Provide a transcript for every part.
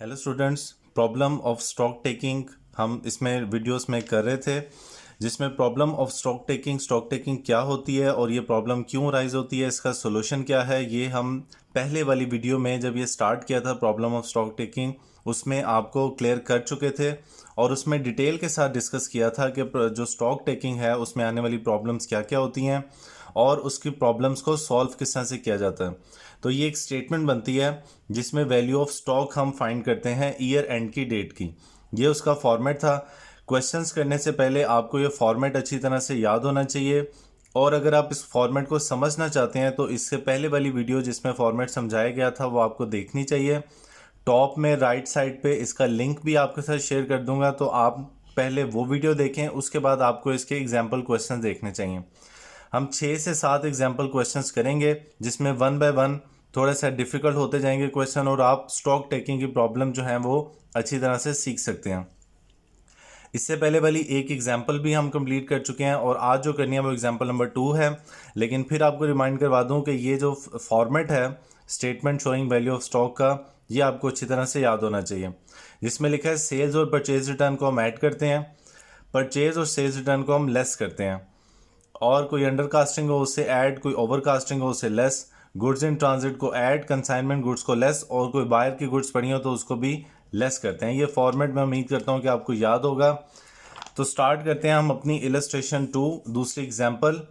Hello students, problem of stock taking हम इसमें videos में कर रहे थे, जिसमें प्रॉब्लम ऑफ स्टॉक टेकिंग क्या होती है और ये प्रॉब्लम क्यों राइज होती है, इसका सोल्यूशन क्या है, ये हम पहले वाली वीडियो में जब ये स्टार्ट किया था प्रॉब्लम ऑफ स्टॉक टेकिंग उसमें आपको क्लियर कर चुके थे और उसमें डिटेल के साथ डिस्कस किया था कि जो स्टॉक टेकिंग है उसमें आने वाली प्रॉब्लम्स क्या क्या होती हैं और उसकी प्रॉब्लम्स को सॉल्व किस तरह से किया जाता है। तो ये एक स्टेटमेंट बनती है जिसमें वैल्यू ऑफ स्टॉक हम फाइंड करते हैं ईयर एंड की डेट की। ये उसका फॉर्मेट था। क्वेश्चंस करने से पहले आपको ये फॉर्मेट अच्छी तरह से याद होना चाहिए और अगर आप इस फॉर्मेट को समझना चाहते हैं तो इससे पहले वाली वीडियो जिसमें फॉर्मेट समझाया गया था वो आपको देखनी चाहिए। टॉप में राइट साइड पे इसका लिंक भी आपके साथ शेयर कर दूंगा, तो आप पहले वो वीडियो देखें, उसके बाद आपको इसके एग्जाम्पल क्वेश्चन देखने चाहिए। हम 6 से 7 एग्जाम्पल क्वेश्चंस करेंगे जिसमें वन बाय वन थोड़ा सा डिफिकल्ट होते जाएंगे क्वेश्चन और आप स्टॉक टेकिंग की प्रॉब्लम जो है वो अच्छी तरह से सीख सकते हैं। इससे पहले वाली एक एग्जाम्पल भी हम कंप्लीट कर चुके हैं और आज जो करनी है वो एग्जाम्पल नंबर 2 है। लेकिन फिर आपको रिमाइंड करवा दूं कि ये जो फॉर्मेट है statement showing value of stock का, ये आपको अच्छी तरह से याद होना चाहिए। जिसमें लिखा है सेल्स और परचेज रिटर्न को हम ऐड करते हैं, परचेज और सेल्स रिटर्न को हम लेस करते हैं, और कोई अंडर कास्टिंग हो उससे ऐड, कोई ओवर कास्टिंग हो उससे लेस, गुड्स इन ट्रांजिट को ऐड, कंसाइनमेंट गुड्स को लेस, और कोई बायर की गुड्स पड़ी हो तो उसको भी लेस करते हैं। ये फॉर्मेट मैं उम्मीद करता हूँ कि आपको याद होगा। तो स्टार्ट करते हैं हम अपनी इलस्ट्रेशन 2 दूसरी एग्जाम्पल,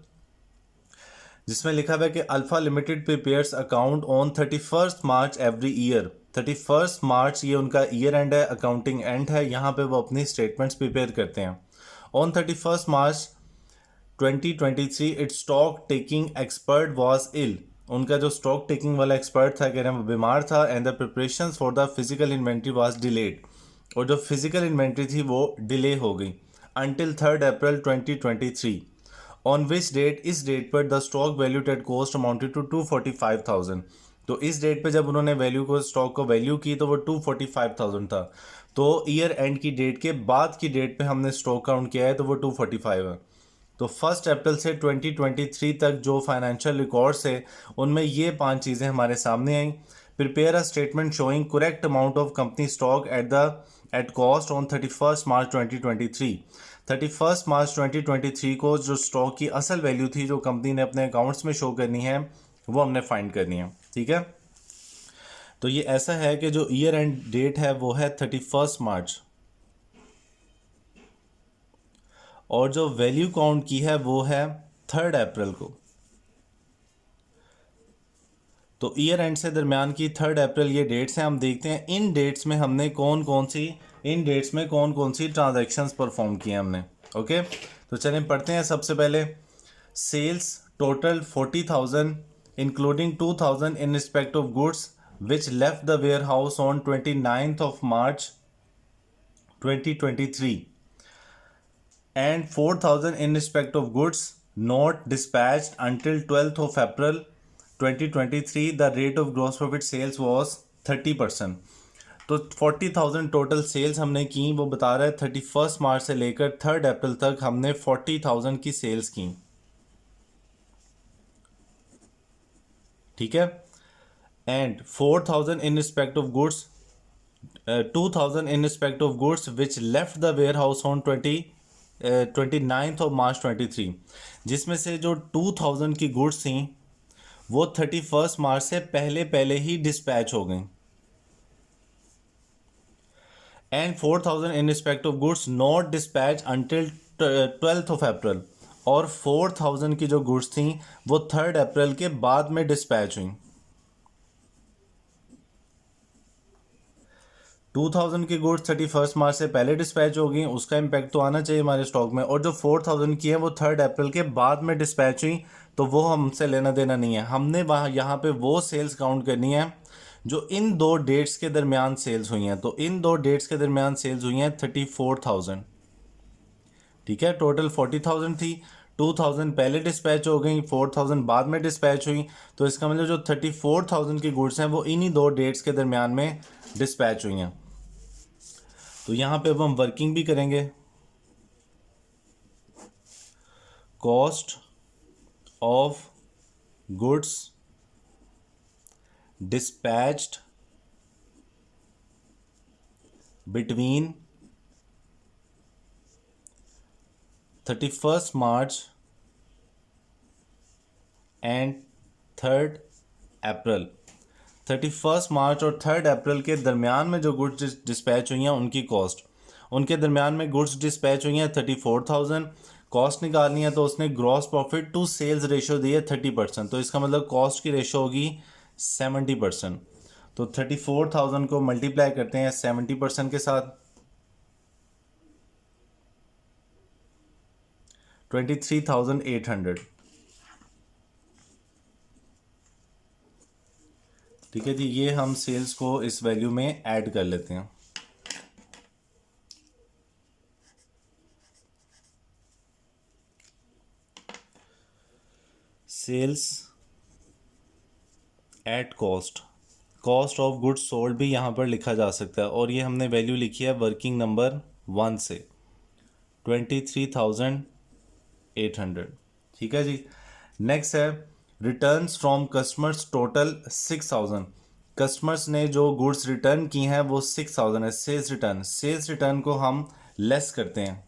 जिसमें लिखा हुआ है कि alpha limited prepares account on 31 March every year. 31 मार्च ये उनका ईयर एंड है, अकाउंटिंग एंड है, यहाँ पे वो अपनी स्टेटमेंट्स प्रिपेयर करते हैं। On 31 March 2023 it's stock taking expert was ill. उनका जो स्टॉक टेकिंग वाला एक्सपर्ट था, कह रहे हैं वो बीमार था। And the preparation for the physical inventory was delayed, और जो फिजिकल इन्वेंट्री थी वो डिले हो गई until 3 April 2023। On which date, इस डेट पर the stock valued at cost amounted to 245,000। तो इस डेट पे जब उन्होंने वैल्यू को स्टॉक को वैल्यू की तो वो 245,000 था। तो ईयर एंड की डेट के बाद की डेट पे हमने स्टॉक काउंट किया है तो वो 245 है। तो 1 अप्रैल से 2023 तक जो फाइनेंशियल रिकॉर्ड्स है उनमें ये 5 चीज़ें हमारे सामने आई। Prepare a statement showing correct amount of company stock at cost on 31 मार्च 2023। 31 मार्च 2023 को जो स्टॉक की असल वैल्यू थी जो कंपनी ने अपने अकाउंट्स में शो करनी है वो हमने फाइंड करनी है। ठीक है, तो ये ऐसा है कि जो ईयर एंड डेट है वो है 31 मार्च और जो वैल्यू काउंट की है वो है 3 अप्रैल को। तो ईयर एंड से दरमियान की 3 अप्रैल ये डेट्स हैं। हम देखते हैं इन डेट्स में हमने कौन कौन सी ट्रांजैक्शंस परफॉर्म किए हमने। ओके, तो चलें पढ़ते हैं। सबसे पहले sales total 40,000 including 2,000 in respect of goods which left the warehouse on 29th of March 2023 and 4,000 in respect of goods not dispatched until 12th of April 2023. The rate of gross profit sales was 30%. तो 40,000 total sales हमने की, वो बता रहा है 31 मार्च से लेकर 3 अप्रैल तक हमने 40,000 की सेल्स की। ठीक है, and 4,000 in respect of goods, 2,000 in respect of goods which left the warehouse on 29th of March 23, जिसमें से जो 2,000 की गुड्स थी वो 31 मार्च से पहले पहले ही डिस्पैच हो गई। And 4,000 in respect of goods not dispatch until 12th of April, और 4,000 की जो गुड्स थी वो 3 अप्रैल के बाद में डिस्पैच हुई। 2,000 की गुड्स 31 मार्च से पहले डिस्पैच हो गई, उसका इम्पैक्ट तो आना चाहिए हमारे स्टॉक में। और जो 4,000 की है वो 3 अप्रैल के बाद में डिस्पैच हुई, तो वो हमसे लेना देना नहीं है। हमने वहाँ यहाँ पे वो सेल्स काउंट करनी है जो इन दो डेट्स के दरमियान सेल्स हुई हैं। तो इन दो डेट्स के दरमियान सेल्स हुई हैं 34,000। ठीक है, टोटल 40,000 थी, 2,000 पहले डिस्पैच हो गई, 4,000 बाद में डिस्पैच हुई। तो इसका मतलब जो 34,000 की गुड्स हैं वो इन्हीं दो डेट्स के दरमियान में डिस्पैच हुई हैं। तो यहाँ पे अब हम वर्किंग भी करेंगे। Cost of goods dispatched between 31st March and 3rd April. 31st मार्च और 3rd अप्रैल के दरमियान में जो गुड्स डिस्पैच हुई हैं उनकी कॉस्ट, उनके दरमियान में गुड्स डिस्पैच हुई हैं 34,000, कॉस्ट निकालनी है तो उसने gross profit to sales ratio दी है 30%, तो इसका मतलब कॉस्ट की रेशो होगी 70%। तो 34,000 को मल्टीप्लाई करते हैं 70% के साथ, 23,800। ठीक है जी, ये हम सेल्स को इस वैल्यू में ऐड कर लेते हैं। Sales at cost, cost of goods sold भी यहाँ पर लिखा जा सकता है, और ये हमने वैल्यू लिखी है वर्किंग नंबर 1 से 23,800। ठीक है जी। नेक्स्ट है returns from customers, total 6,000। Customers ने जो गुड्स रिटर्न की हैं वो 6,000 है। सेल्स रिटर्न, सेल्स रिटर्न को हम लेस करते हैं,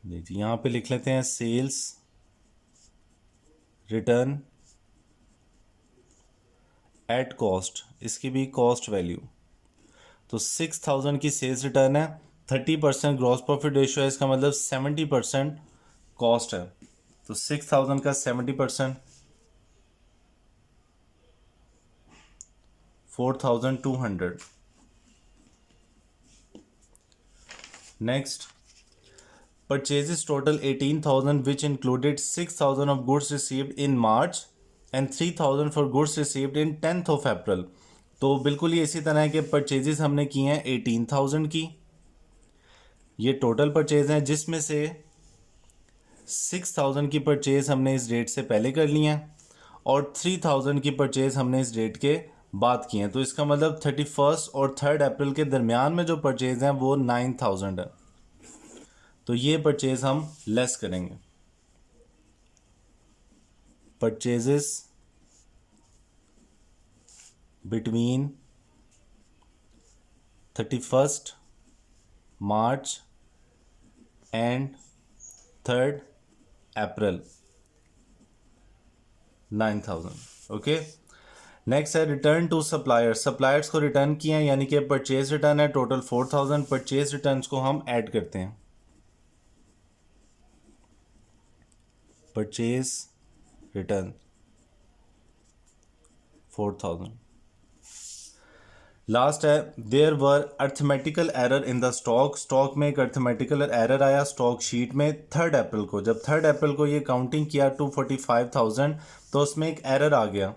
देखिए यहाँ पे लिख लेते हैं सेल्स रिटर्न एट कॉस्ट, इसकी भी कॉस्ट वैल्यू। तो 6,000 की सेल्स रिटर्न है, 30% ग्रॉस प्रॉफिट रेशियो है, इसका मतलब 70% कॉस्ट है। तो 6,000 का 70% 4,200। Next, purchases total 18,000 which included 6,000 of goods received in March and 3,000 for goods received in 10th of April। तो बिल्कुल ये इसी तरह है कि परचेजेस हमने की हैं 18,000 की, ये टोटल परचेज हैं, जिसमें से 6,000 की परचेज हमने इस डेट से पहले कर ली हैं और 3,000 की परचेज हमने इस डेट के बाद की हैं। तो इसका मतलब 31st और 3rd अप्रैल के दरमियान में जो परचेज हैं वो 9,000 है, तो ये परचेज हम लेस करेंगे। Purchases between 31st March and 3rd April 9,000। Okay. Next है रिटर्न टू सप्लायर्स, सप्लायर्स को रिटर्न किए हैं, यानी कि परचेज रिटर्न है टोटल 4,000, परचेज रिटर्न्स को हम ऐड करते हैं। Purchase return 4,000। लास्ट है there were arithmetical error in the stock, stock में एक अर्थमेटिकल एरर आया स्टॉक शीट में 3rd अप्रैल को। जब 3rd अप्रैल को ये काउंटिंग किया 245,000 तो उसमें एक एरर आ गया,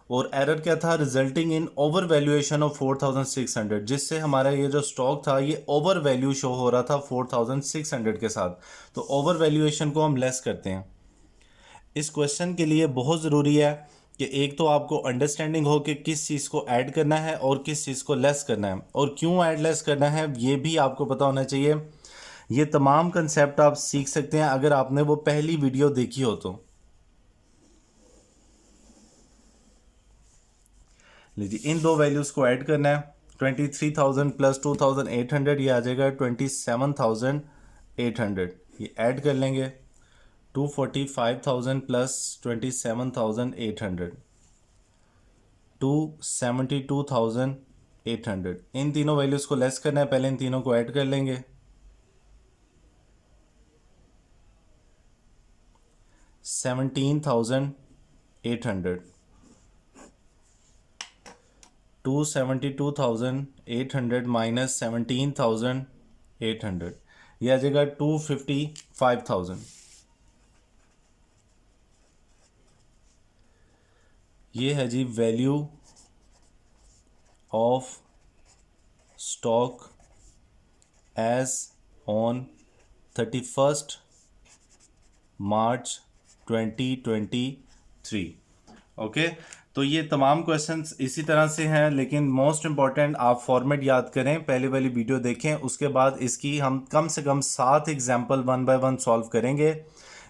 और एरर क्या था, resulting in over valuation of 4,600, जिससे हमारा ये जो स्टॉक था ये ओवर वैल्यू शो हो रहा था 4,600 के साथ। तो ओवर वैल्यूएशन को हम लेस करते हैं। इस क्वेश्चन के लिए बहुत ज़रूरी है कि एक तो आपको अंडरस्टैंडिंग हो कि किस चीज़ को ऐड करना है और किस चीज़ को लेस करना है, और क्यों ऐड लेस करना है ये भी आपको पता होना चाहिए। ये तमाम कंसेप्ट आप सीख सकते हैं अगर आपने वो पहली वीडियो देखी हो तो। लीजिए इन दो वैल्यूज़ को ऐड करना है, 23,000 प्लस 2,800 ये आ जाएगा 27,800, ये ऐड कर लेंगे। 245,000 प्लस 27,800 272,800, इन तीनों वैल्यूज़ को लेस करना है, पहले इन तीनों को ऐड कर लेंगे। 17,800 272,800 माइनस 17,800 ये आ जाएगा 255,000। ये है जी value of stock as on 31st March 2023। Okay, तो ये तमाम क्वेश्चंस इसी तरह से हैं, लेकिन मोस्ट इम्पॉर्टेंट आप फॉर्मेट याद करें, पहले वाली वीडियो देखें, उसके बाद इसकी हम कम से कम 7 एग्जाम्पल 1 बाय 1 सॉल्व करेंगे,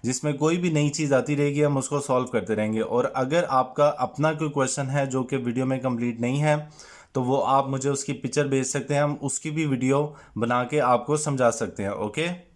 जिसमें कोई भी नई चीज़ आती रहेगी हम उसको सॉल्व करते रहेंगे। और अगर आपका अपना कोई क्वेश्चन है जो कि वीडियो में कंप्लीट नहीं है तो वो आप मुझे उसकी पिक्चर भेज सकते हैं, हम उसकी भी वीडियो बना के आपको समझा सकते हैं। ओके।